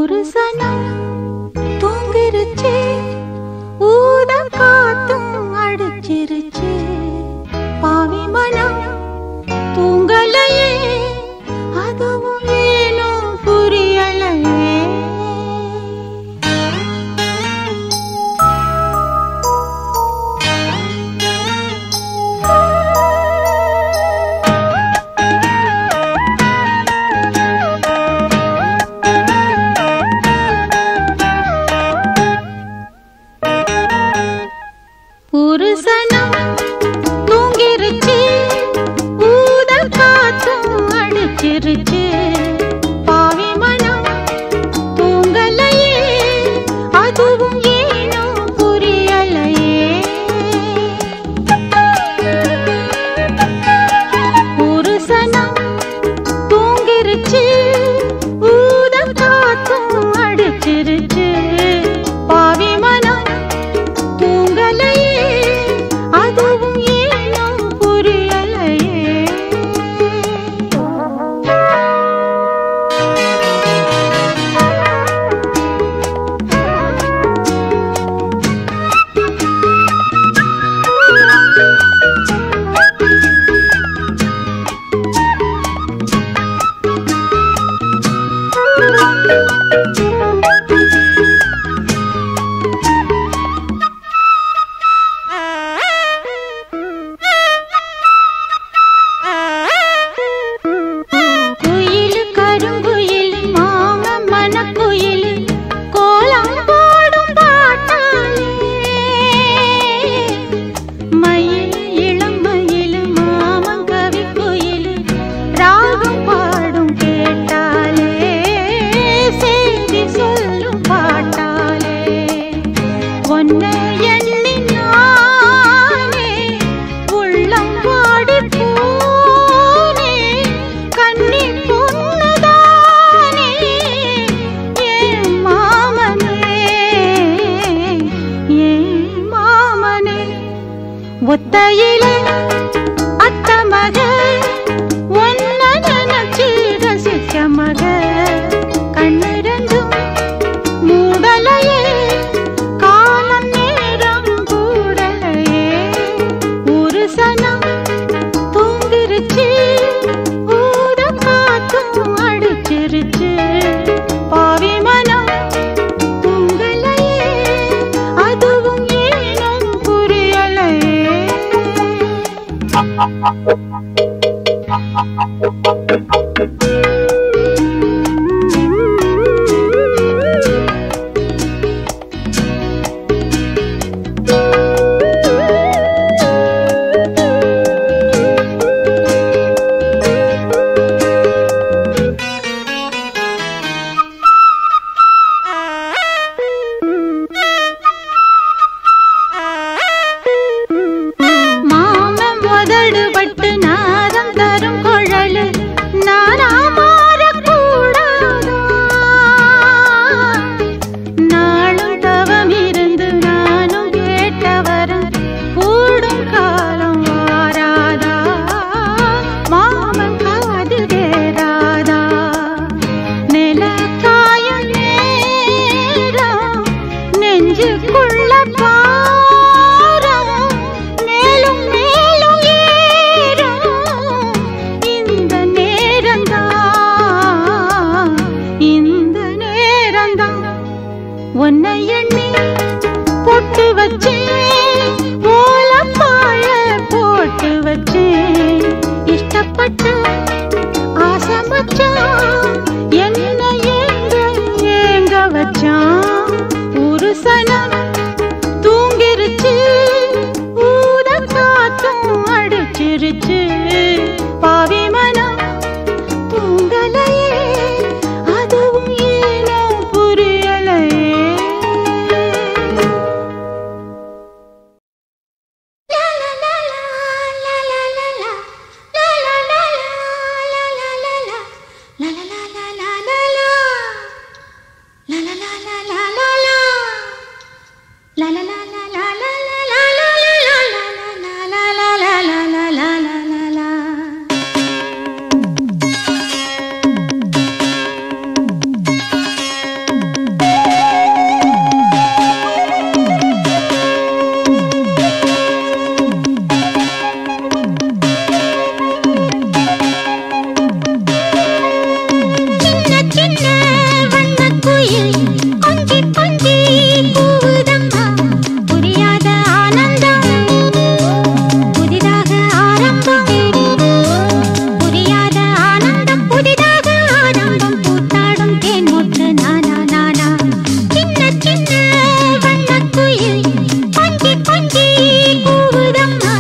ஒரு சனம் தூங்கிருச்சு, ஊத காத்தும் அடிச்சிருச்சு. பாவி மனம் தூங்கலையே, அதுவும் ஏனோ புரியலையே. ஒரு சனம் தூங்கிருச்சு, ஊத காத்தும் அடிச்சிருச்சு. பாவி மனம் தூங்கலையே, அதுவும் ஏனோ புரியலையே. ஒரு சனம் தூங்கிருச்சு, ஊத காத்தும் அடிச்சிருச்சு. பாவி மனம் தூங்கலையே, அதுவும் ஏனோ புரியலையே. ஒத்தையில அத்த மக, ஒன்ன நினைச்சு ரசிச்ச மக. கண்ணிரண்டும் மூடலையே, காலம் நேரம் கூடலையே. ஒரு சனம் தூங்கிருச்சு, ஊத காத்தும் அடிச்சிருச்சு. பாவி மனம் தூங்கலையே, அதுவும் ஏனோ புரியலையே. உன்னை எண்ணி பொட்டு வச்சேன், ஓலப்பாழ போட்டு வச்சேன். இஷ்டப்பட்டு ஆசை மச்சான், என்ன ஏங்க ஏங்க வச்சான். ஒரு சனம் தூங்கிருச்சு, ஊத காத்தும் அடிச்சிருச்சு. பாவி மனம் தூங்கலையே, அதுவும் ஏனோ புரியலையே. La la la la la la la la la la la la la la la. மொட்டு நானா நானா சின்ன சின்ன வண்ணக்குயில் கொஞ்சி கொஞ்சி கூவுதம்மா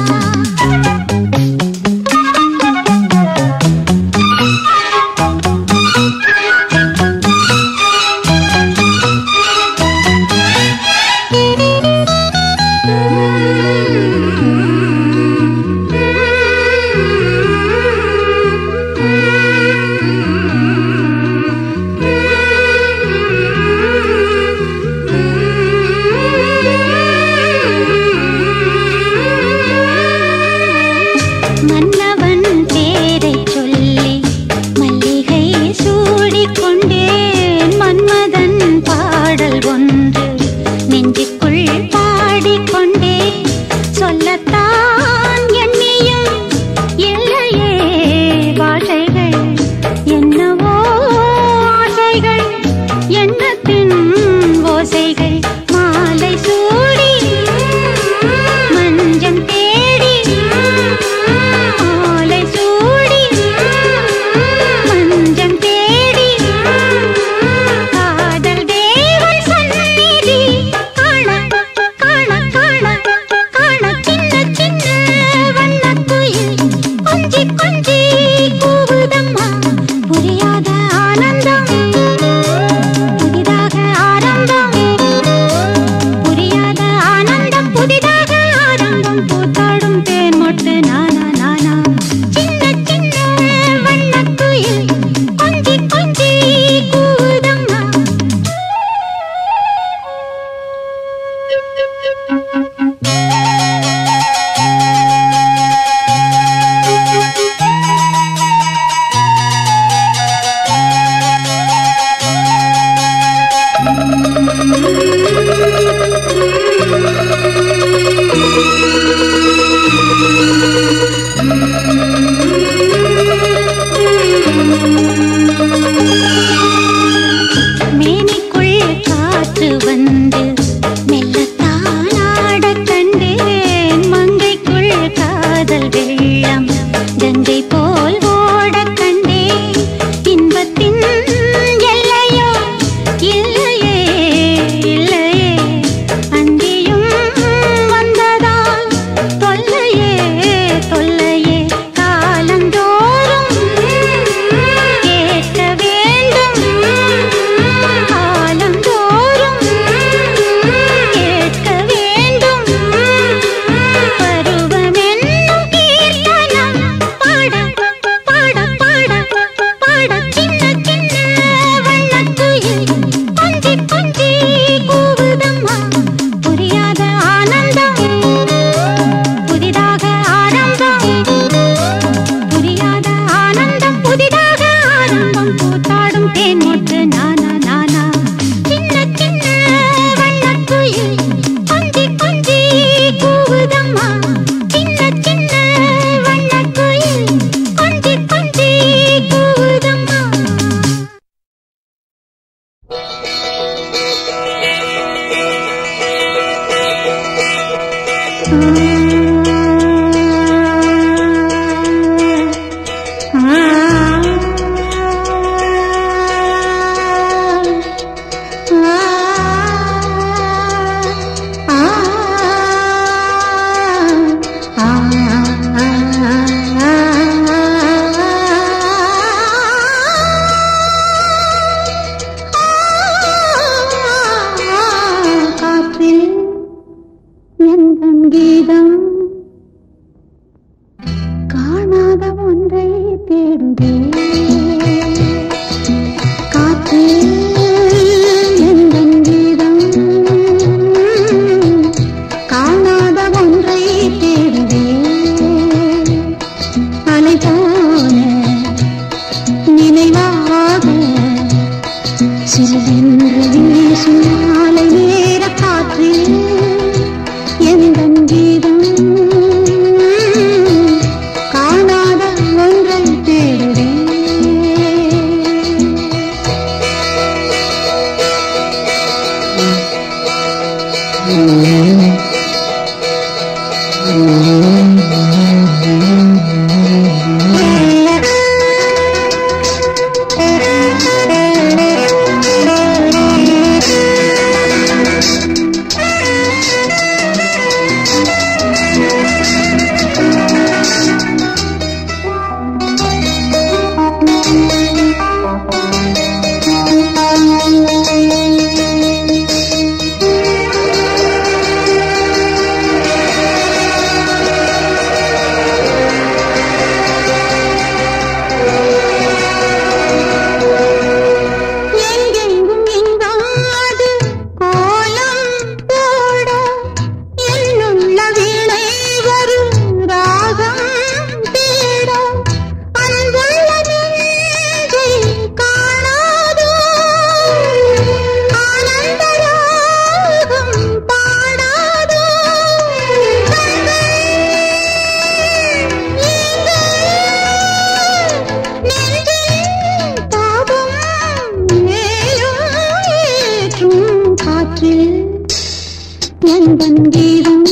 எந்தன் கீதம்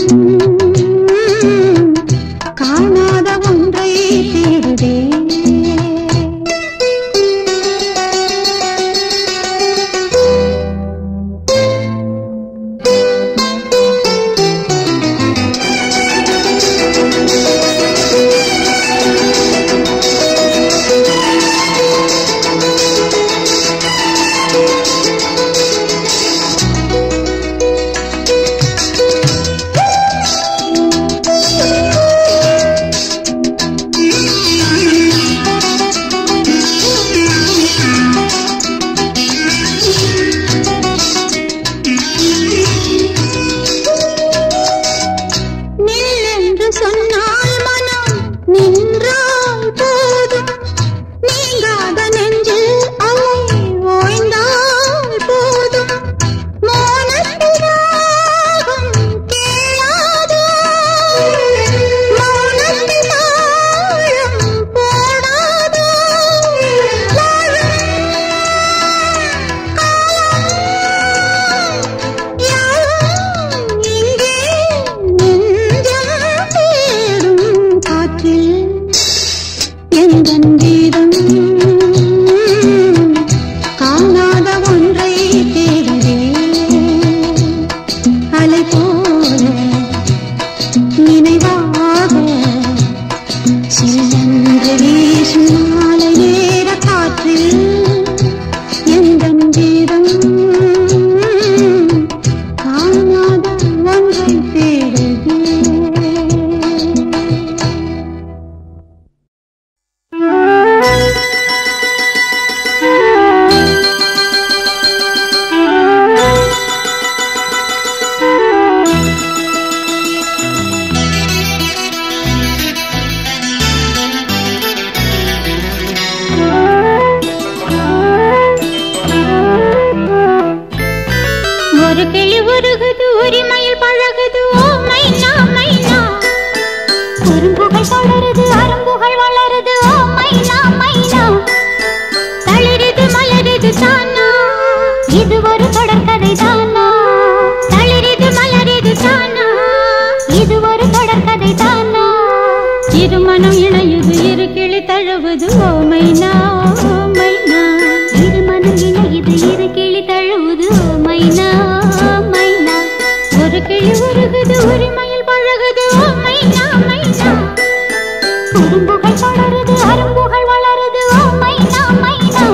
காணாத ஒன்றை தேடுதே. இருமனம் இணையுது இரு கிளி தழுவுது ஓ மைனா ஓ மைனா. இருமனம் இணையுது இரு கிளி தழுவுது ஓ மைனா ஓ மைனா. ஒரு கிளி உருகுது உரிமையில் பழகுது ஓ மைனா மைனா. குறும்புகள் தொடருது அரும்புகள் வளருது ஓ மைனா மைனா.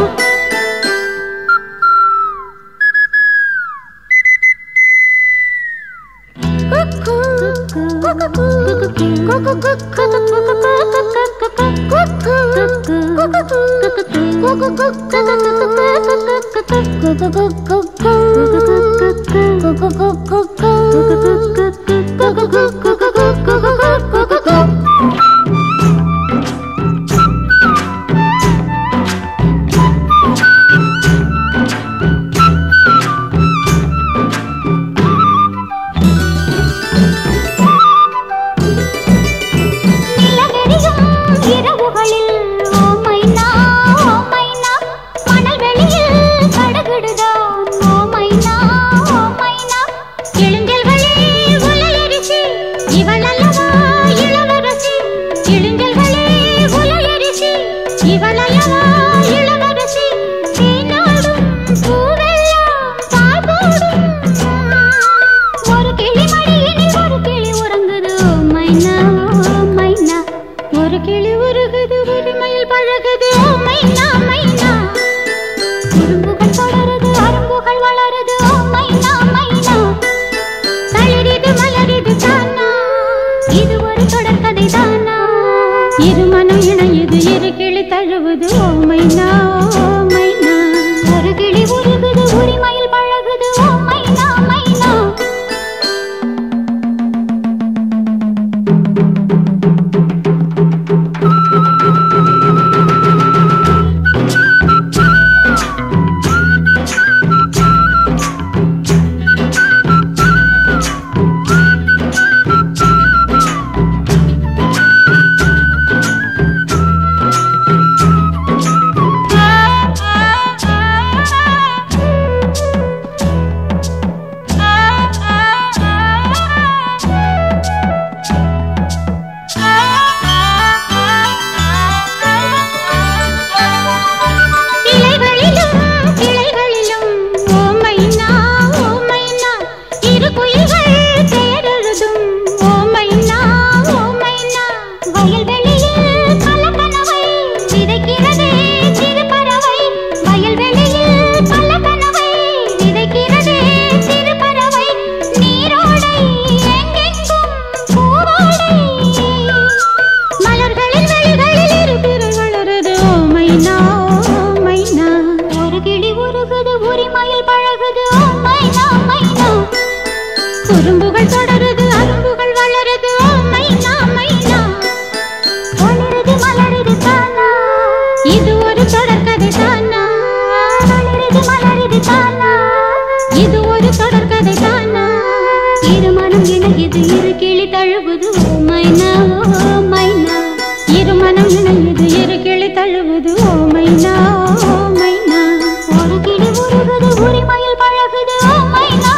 குறும்புகள் தொடருது அரும்புகள் வளருது ஓ மைனா மைனா வளருது மலருது தானா இது ஒரு தொடர்கதை தானா வளருது மலருது தானா இது ஒரு தொடர்கதை தானா இருமனம் இணையுது இரு கிளி தழுவுது ஓ மைனா இருமனம் இணையுது இரு கிளி தழுவுது ஓ மைனா ஒரு கிளி உருகுது உரிமையில் பழகுது ஓ மைனா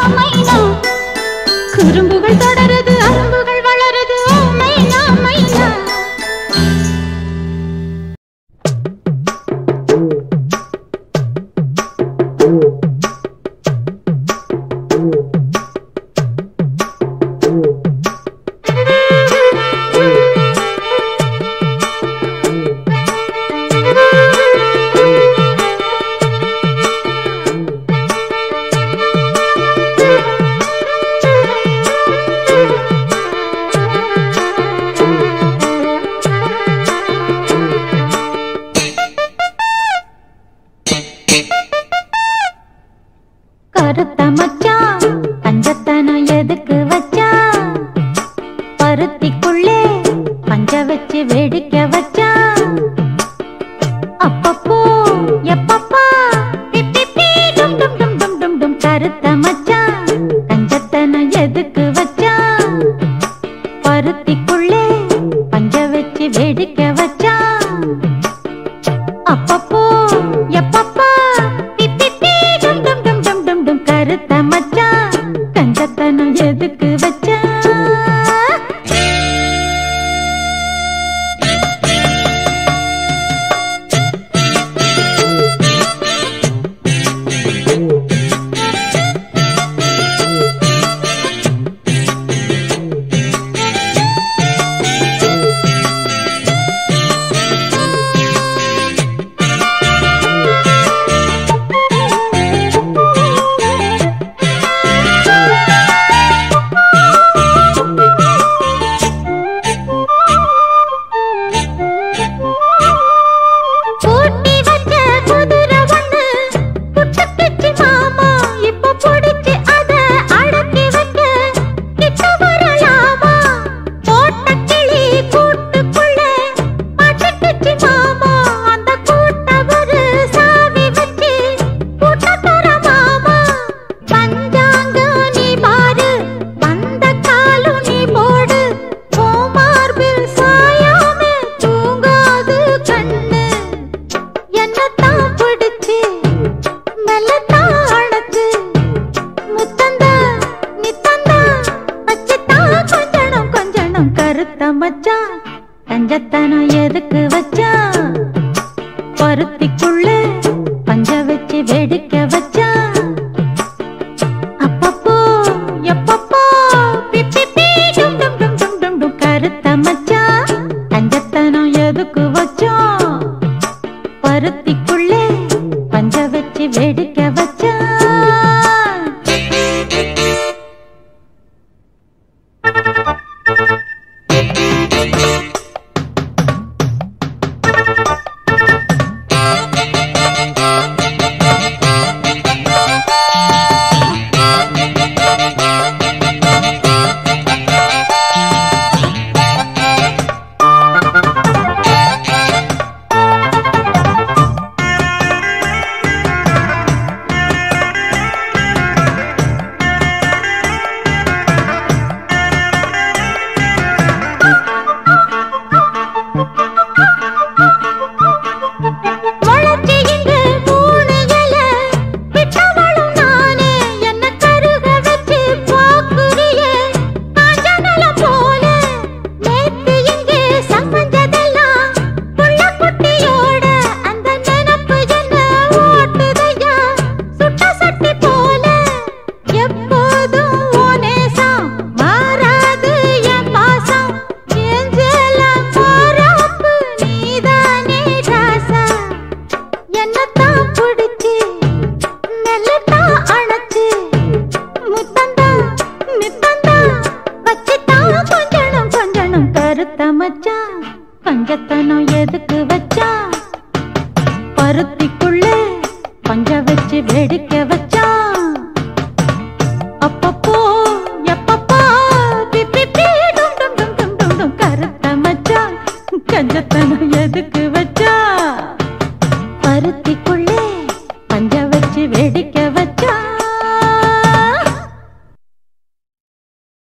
குறும்புகள் தொடருது அரும்புகள் வளருது ஓ மைனா கருத்த மச்சான் பஞ்சத்தனம் எதுக்கு வச்சா பருத்திக்குள்ளே பஞ்ச வச்சு வேடிக்கை வச்சா அப்பப்போ எப்பப்பா கருத்த மச்சான் பஞ்சத்தனம் எதுக்கு வச்சா பருத்திக்குள்ளே பஞ்ச வச்சு வேடிக்கை வச்சா அப்பப்போ எப்பப்பா கருத்த மச்சான் கஞ்சத்தனம் எதுக்கு வச்சா கஞ்சத்தனம் எதுக்கு வச்சா பருத்திக்குள்ள பஞ்ச வச்சு வேடிக்கை வச்சா அப்பப்போ எப்பப்போ கருத்த மச்சா கஞ்சத்தனம் எதுக்கு வச்சா பருத்திக்குள்ள பஞ்ச வச்சு வேடிக்கை வச்சா பஞ்சத்தனம் எதுக்கு வச்சா பருத்திக்குள்ளே பஞ்ச வச்சு வேடிக்கை வச்சா அப்பப்போ எப்ப பருத்தி